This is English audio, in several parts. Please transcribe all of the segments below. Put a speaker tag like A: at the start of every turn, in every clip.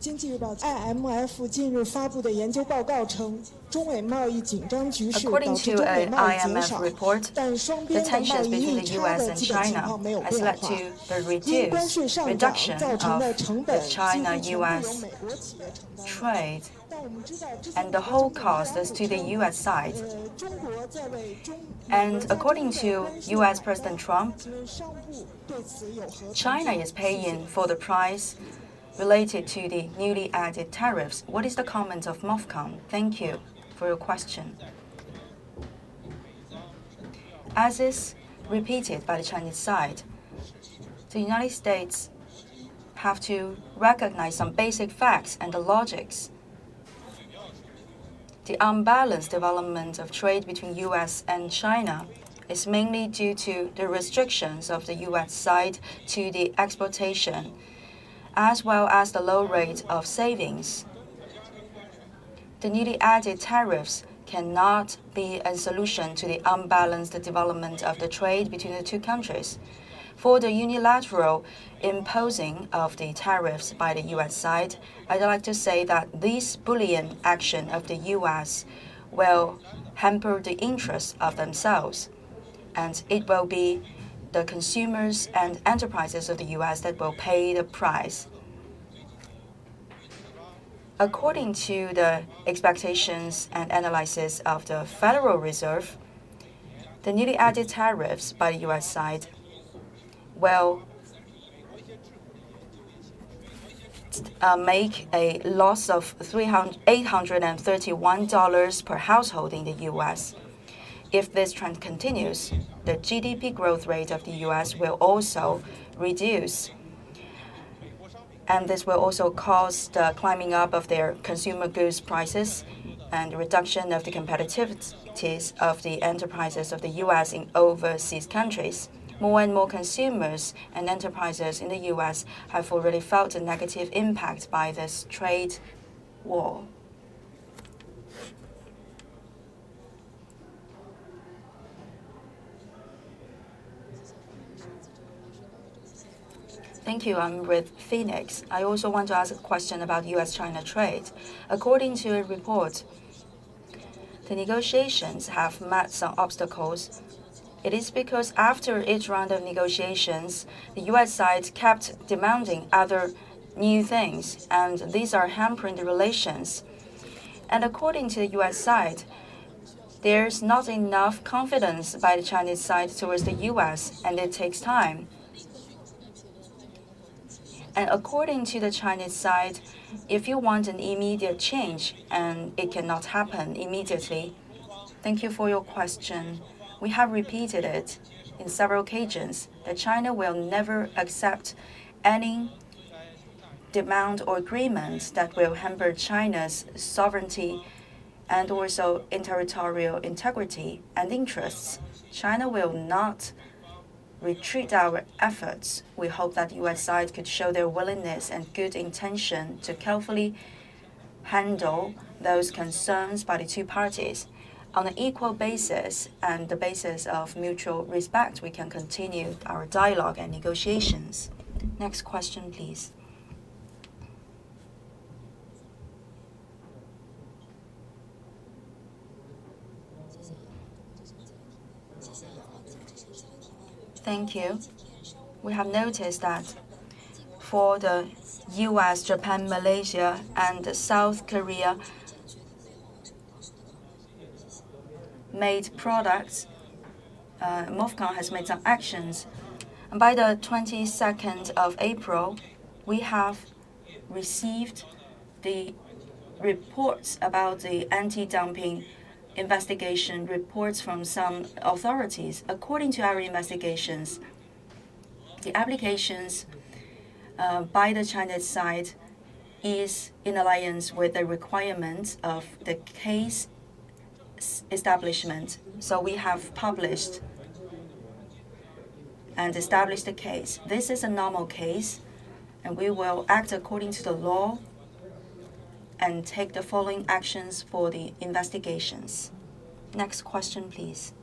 A: 经济日报 IMF 近日发布的研究报告称，中美贸易紧张局势导致中美贸易减少，但双边的贸易逆差的基本情况没有变化。因为关税上涨造成的成本几乎全部由美国企业承担。
B: trade and the whole cost is to the US side. And according to US President Trump, China is paying for the price related to the newly added tariffs. What is the comment of MOFCOM? Thank you for your question. As is repeated by the Chinese side, the United States have to recognize some basic facts and the logics. The unbalanced development of trade between US and China is mainly due to the restrictions of the US side to the exportation, as well as the low rate of savings. The newly added tariffs cannot be a solution to the unbalanced development of the trade between the two countries. For the unilateral imposing of the tariffs by the US side, I'd like to say that this bullying action of the US will hamper the interests of themselves, and it will be the consumers and enterprises of the US that will pay the price. According to the expectations and analysis of the Federal Reserve, the newly added tariffs by the US side will make a loss of $831 per household in the US. If this trend continues, the GDP growth rate of the US will also reduce. And this will also cause the climbing up of their consumer goods prices and reduction of the competitiveness of the enterprises of the US in overseas countries. More and more consumers and enterprises in the US have already felt the negative impact by this trade war. Thank you. I'm with Phoenix. I also want to ask a question about US-China trade. According to a report, the negotiations have met some obstacles. It is because after each round of negotiations, the US side kept demanding other new things, and these are hampering the relations. And according to the US side, there's not enough confidence by the Chinese side towards the US, and it takes time. And according to the Chinese side, if you want an immediate change, and it cannot happen immediately. Thank you for your question. We have repeated it in several occasions that China will never accept any demand or agreement that will hamper China's sovereignty and also territorial integrity and interests. China will not retreat our efforts. We hope that the US side could show their willingness and good intention to carefully handle those concerns by the two parties. On an equal basis and the basis of mutual respect, we can continue our dialogue and negotiations. Next question, please. Thank you. We have noticed that for the US, Japan, Malaysia, and South Korea made products, MOFCOM has made some actions. And by the 22nd of April, we have received the reports about the anti-dumping investigation reports from some authorities. According to our investigations, the applications by the Chinese side is in alliance with the requirements of the case establishment. So we have published and established the case. This is a normal case, and we will act according to the law and take the following actions for the investigations. Next question, please.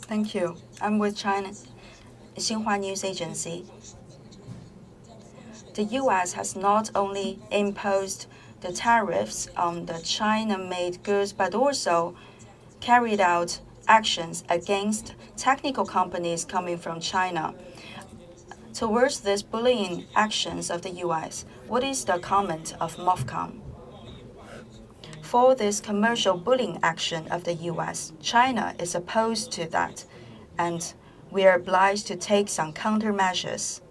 B: Thank you. I'm with China Xinhua News Agency. the US has not only imposed the tariffs on the China-made goods, but also carried out actions against technical companies coming from China. Towards these bullying actions of the US, what is the comment of MOFCOM? For this commercial bullying action of the US, China is opposed to that, and we are obliged to take some countermeasures.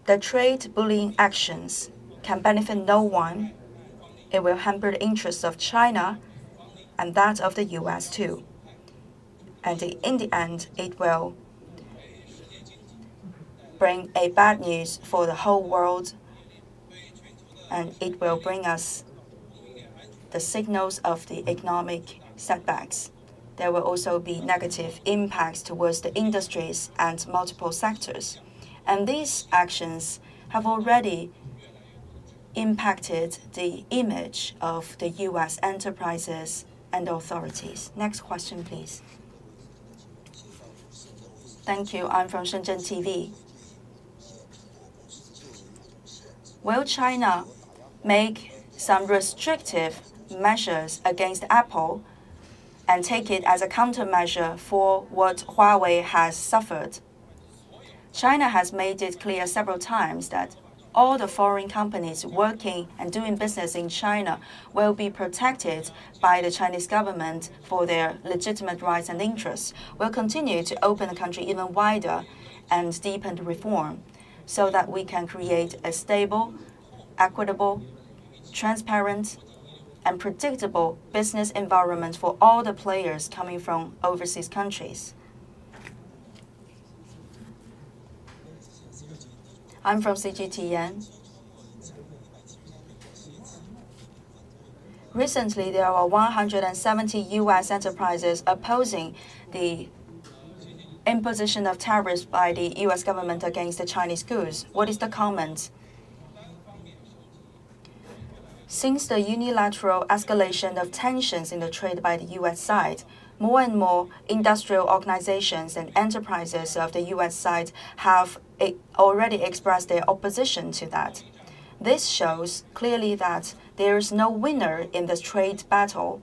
B: The trade bullying actions can benefit no one. It will hamper the interests of China and that of the US too. And in the end, it will bring a bad news for the whole world, and it will bring us the signals of the economic setbacks. There will also be negative impacts towards the industries and multiple sectors. And these actions have already impacted the image of the US enterprises and authorities. Next question, please. Thank you. I'm from Shenzhen TV. Will China make some restrictive measures against Apple and take it as a countermeasure for what Huawei has suffered? China has made it clear several times that all the foreign companies working and doing business in China will be protected by the Chinese government for their legitimate rights and interests. We'll continue to open the country even wider and deepen the reform so that we can create a stable, equitable, transparent, and predictable business environment for all the players coming from overseas countries. I'm from CGTN. Recently, there were 170 US enterprises opposing the imposition of tariffs by the US government against the Chinese goods. What is the comment? Since the unilateral escalation of tensions in the trade by the US side, more and more industrial organizations and enterprises of the US side have already expressed their opposition to that. This shows clearly that there is no winner in this trade battle.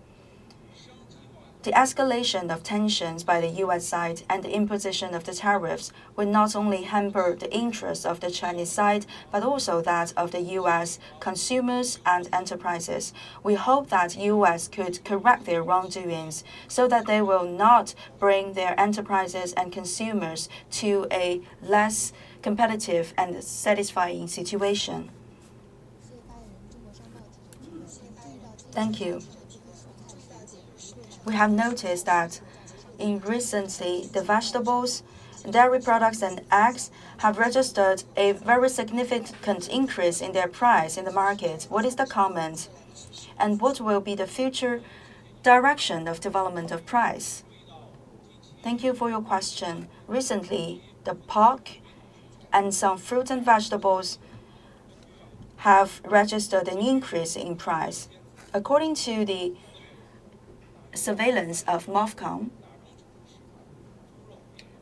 B: The escalation of tensions by the US side and the imposition of the tariffs will not only hamper the interests of the Chinese side, but also that of the US consumers and enterprises. We hope that US could correct their wrongdoings so that they will not bring their enterprises and consumers to a less competitive and satisfying situation. Thank you. We have noticed that recently, the vegetables, dairy products, and eggs have registered a very significant increase in their price in the market. What is the comment? And what will be the future direction of development of price? Thank you for your question. Recently, the pork and some fruit and vegetables have registered an increase in price. According to the surveillance of MOFCOM,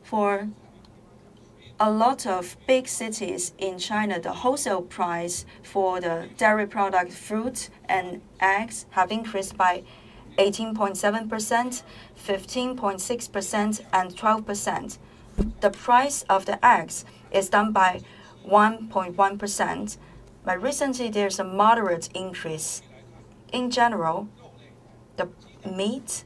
B: for a lot of big cities in China, the wholesale price for the dairy product, fruit, and eggs have increased by 18.7%, 15.6%, and 12%. The price of the eggs is down by 1.1%, but recently there's a moderate increase. In general, the meat,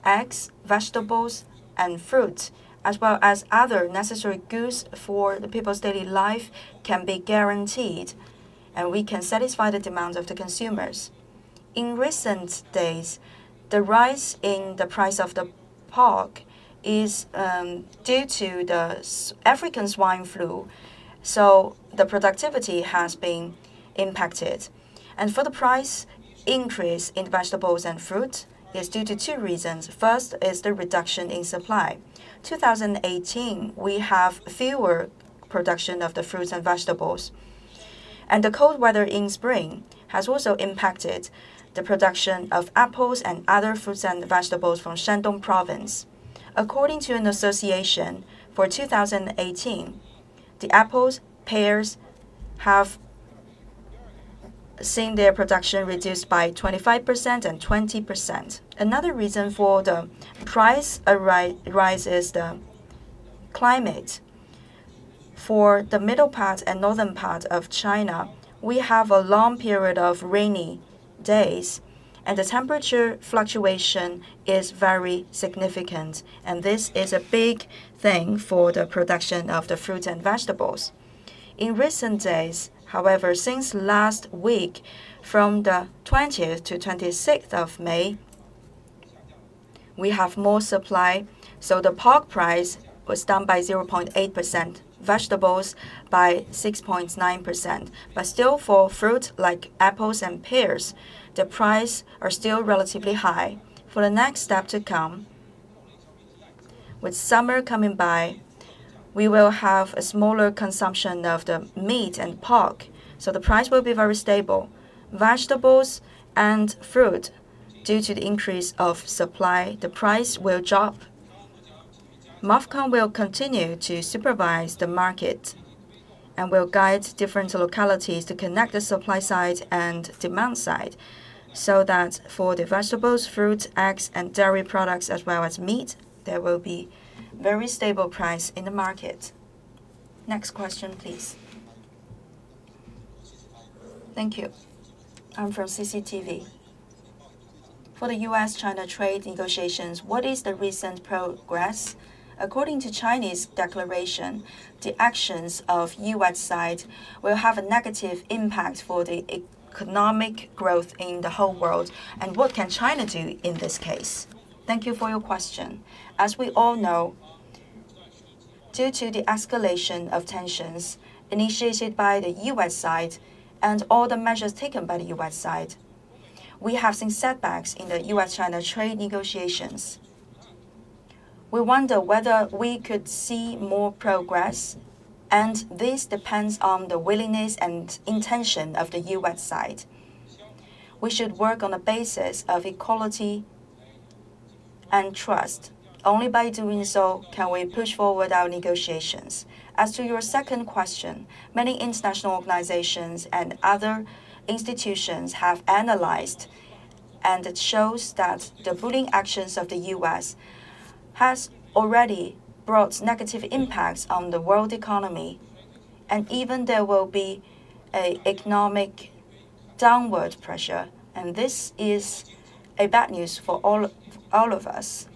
B: eggs, vegetables, and fruit, as well as other necessary goods for the people's daily life, can be guaranteed, and we can satisfy the demands of the consumers. In recent days, the rise in the price of the pork is due to the African swine flu, so the productivity has been impacted. And for the price increase in vegetables and fruit is due to two reasons. First is the reduction in supply. 2018, we have fewer production of the fruits and vegetables. And the cold weather in spring has also impacted the production of apples and other fruits and vegetables from Shandong province. According to an association, for 2018, the apples, pears have seen their production reduced by 25% and 20%. Another reason for the price rise is the climate. For the middle part and northern part of China, we have a long period of rainy days, and the temperature fluctuation is very significant, and this is a big thing for the production of the fruit and vegetables. In recent days, however, since last week, from the 20th to 26th of May, we have more supply, so the pork price was down by 0.8%, vegetables by 6.9%. But still, for fruit like apples and pears, the price are still relatively high. For the next step to come, with summer coming by, we will have a smaller consumption of the meat and pork, so the price will be very stable. Vegetables and fruit, due to the increase of supply, the price will drop. MOFCOM will continue to supervise the market and will guide different localities to connect the supply side and demand side, so that for the vegetables, fruit, eggs, and dairy products, as well as meat, there will be very stable price in the market. Next question, please. Thank you. I'm from CCTV. For the US-China trade negotiations, what is the recent progress? According to Chinese declaration, the actions of US side will have a negative impact for the economic growth in the whole world. And what can China do in this case? Thank you for your question. As we all know, due to the escalation of tensions initiated by the US side and all the measures taken by the US side, we have seen setbacks in the US-China trade negotiations. We wonder whether we could see more progress, and this depends on the willingness and intention of the US side. We should work on the basis of equality and trust. Only by doing so can we push forward our negotiations. As to your second question, many international organizations and other institutions have analyzed, and it shows that the bullying actions of the US has already brought negative impacts on the world economy, and even there will be an economic downward pressure, and this is a bad news for all of us.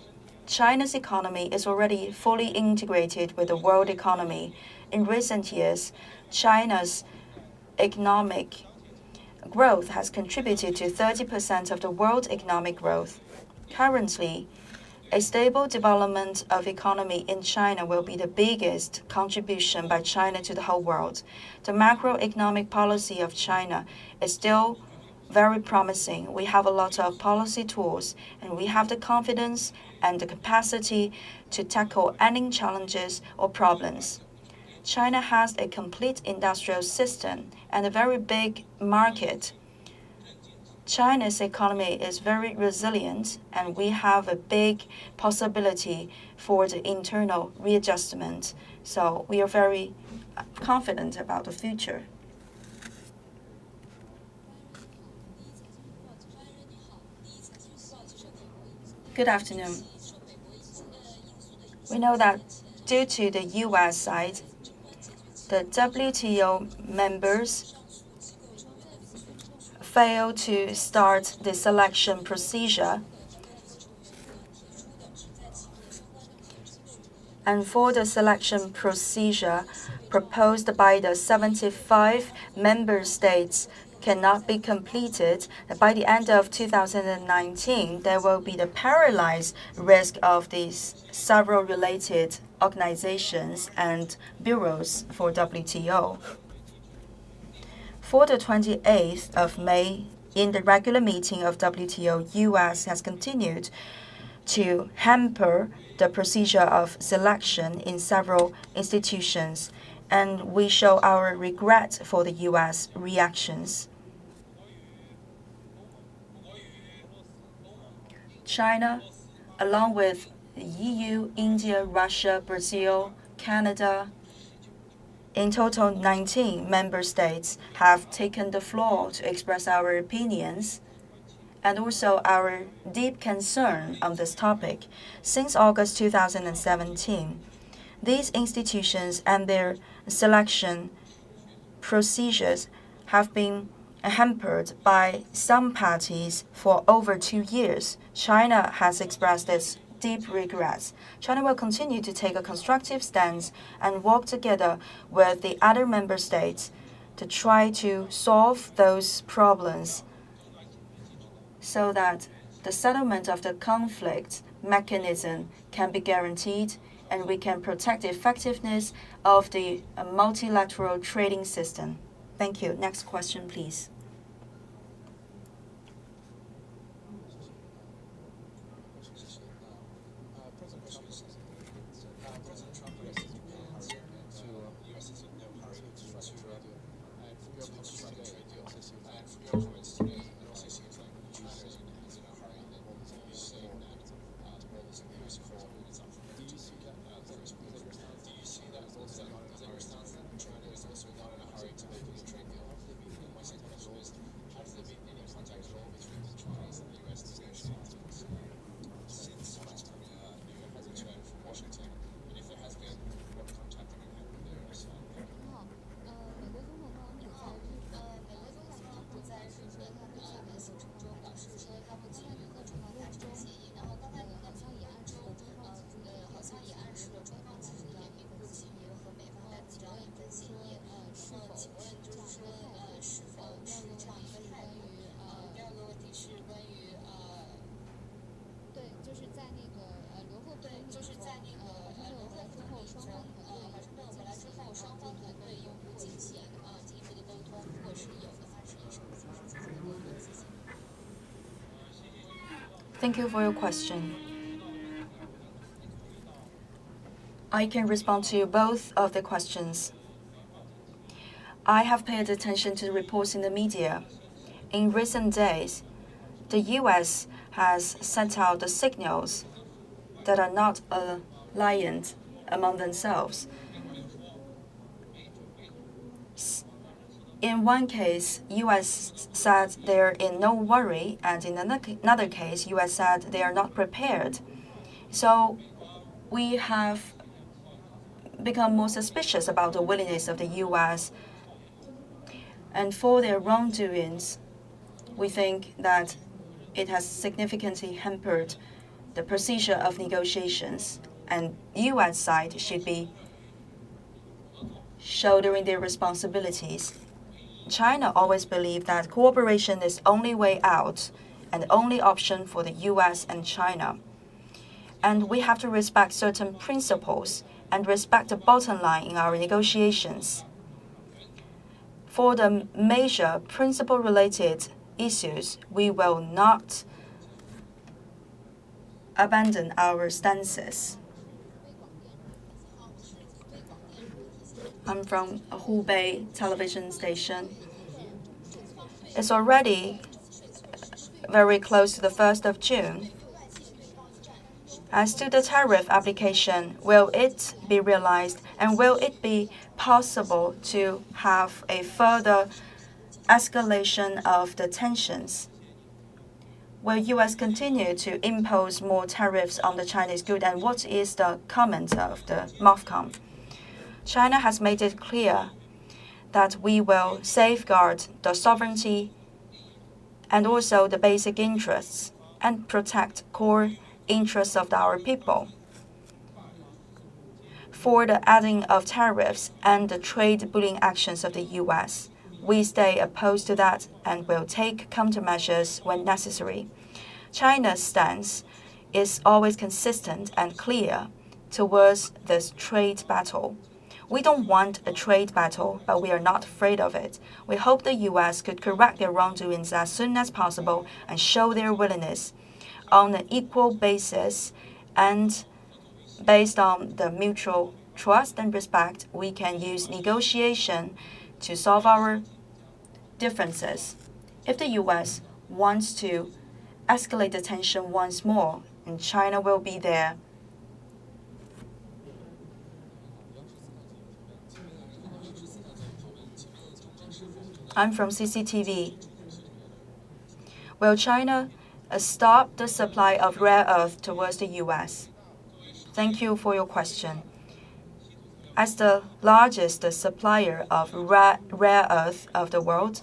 B: China's economy is already fully integrated with the world economy. In recent years, China's economic growth has contributed to 30% of the world economic growth. Currently, a stable development of economy in China will be the biggest contribution by China to the whole world. The macroeconomic policy of China is still very promising. We have a lot of policy tools, and we have the confidence and the capacity to tackle any challenges or problems. China has a complete industrial system and a very big market. China's economy is very resilient, and we have a big possibility for the internal readjustment. So we are very confident about the future. Good afternoon. We know that due to the US side, the WTO members failed to start the selection procedure. And for the selection procedure proposed by the 75 member states cannot be completed, by the end of 2019, there will be the paralyzed risk of these several related organizations and bureaus for WTO. For the 28th of May, in the regular meeting of WTO, US has continued to hamper the procedure of selection in several institutions, and we show our regret for the US reactions. China, along with the EU, India, Russia, Brazil, Canada, In total, 19 member states have taken the floor to express our opinions and also our deep concern on this topic. Since August 2017, these institutions and their selection procedures have been hampered by some parties for over 2 years. China has expressed its deep regrets. China will continue to take a constructive stance and work together with the other member states to try to solve those problems so that the settlement of the conflict mechanism can be guaranteed and we can protect the effectiveness of the multilateral trading system. Thank you. Next question, please. Thank you for your question. I can respond to both of the questions. I have paid attention to the reports in the media. In recent days, the US has sent out the signals that are not aligned among themselves. In one case, US said they're in no worry, and in another case, US said they are not prepared. So we have become more suspicious about the willingness of the US. And for their wrongdoings, we think that it has significantly hampered the procedure of negotiations, and US side should be shouldering their responsibilities. China always believed that cooperation is the only way out and the only option for the US and China. And we have to respect certain principles and respect the bottom line in our negotiations. For the major principle-related issues, we will not abandon our stances. I'm from a Hubei television station. It's already very close to the 1st of June. As to the tariff application, will it be realized and will it be possible to have a further escalation of the tensions? Will US continue to impose more tariffs on the Chinese goods, and what is the comment of the MOFCOM? China has made it clear that we will safeguard the sovereignty and also the basic interests and protect core interests of our people. For the adding of tariffs and the trade bullying actions of the US, we stay opposed to that and will take countermeasures when necessary. China's stance is always consistent and clear towards this trade battle. We don't want a trade battle, but we are not afraid of it. We hope the US could correct their wrongdoings as soon as possible and show their willingness on an equal basis, and based on the mutual trust and respect, we can use negotiation to solve our differences. If the US wants to escalate the tension once more, and China will be there. I'm from CCTV. Will China stop the supply of rare earth towards the US? Thank you for your question. As the largest supplier of rare earth of the world,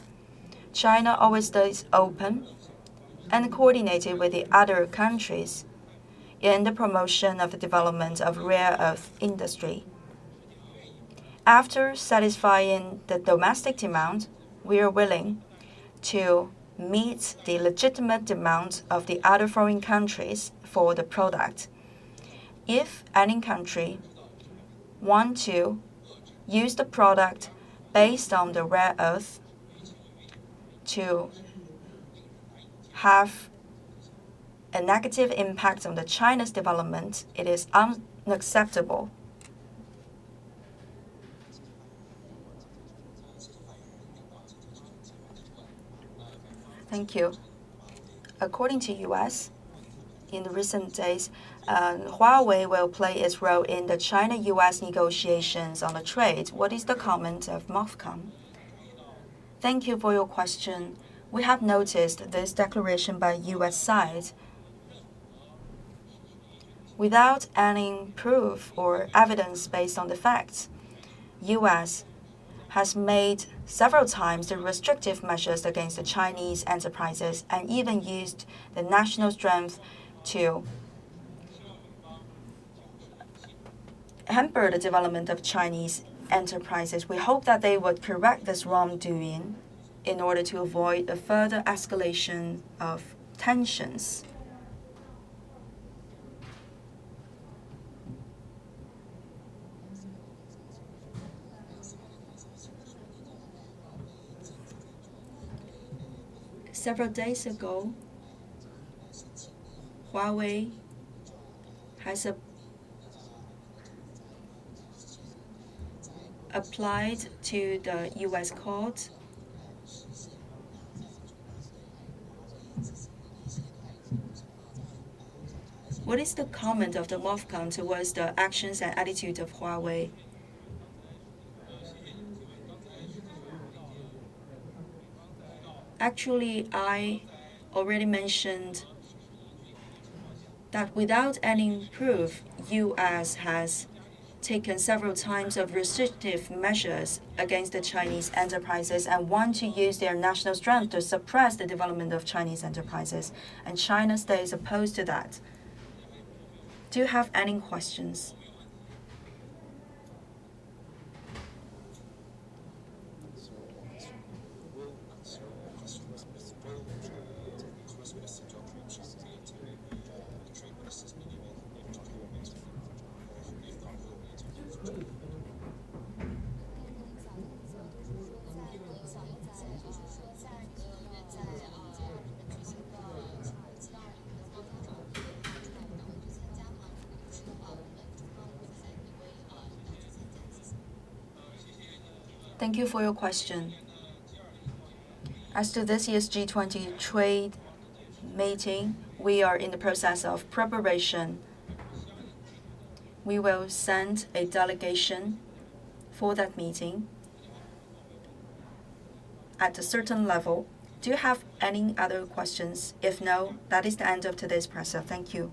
B: China always stays open and coordinated with the other countries in the promotion of the development of rare earth industry. After satisfying the domestic demand, we are willing to meet the legitimate demand of the other foreign countries for the product. If any country want to use the product based on the rare earth to have a negative impact on the China's development, it is unacceptable. Thank you. According to US, in the recent days, Huawei will play its role in the China-U.S. negotiations on the trade. What is the comment of MOFCOM? Thank you for your question. We have noticed this declaration by U.S. side. Without any proof or evidence based on the facts, U.S. has made several times the restrictive measures against the Chinese enterprises and even used the national strength to hamper the development of Chinese enterprises. We hope that they would correct this wrongdoing in order to avoid a further escalation of tensions. Several days ago, Huawei has applied to the U.S. court What is the comment of the MOFCOM towards the actions and attitude of Huawei? Actually, I already mentioned that without any proof, U.S. has taken several times of restrictive measures against the Chinese enterprises and want to use their national strength to suppress the development of Chinese enterprises. And China stays opposed to that. Do you have any questions? Thank you for your question. As to this year's G20 trade meeting, we are in the process of preparation. We will send a delegation for that meeting at a certain level. Do you have any other questions? If no, that is the end of today's presser. Thank you.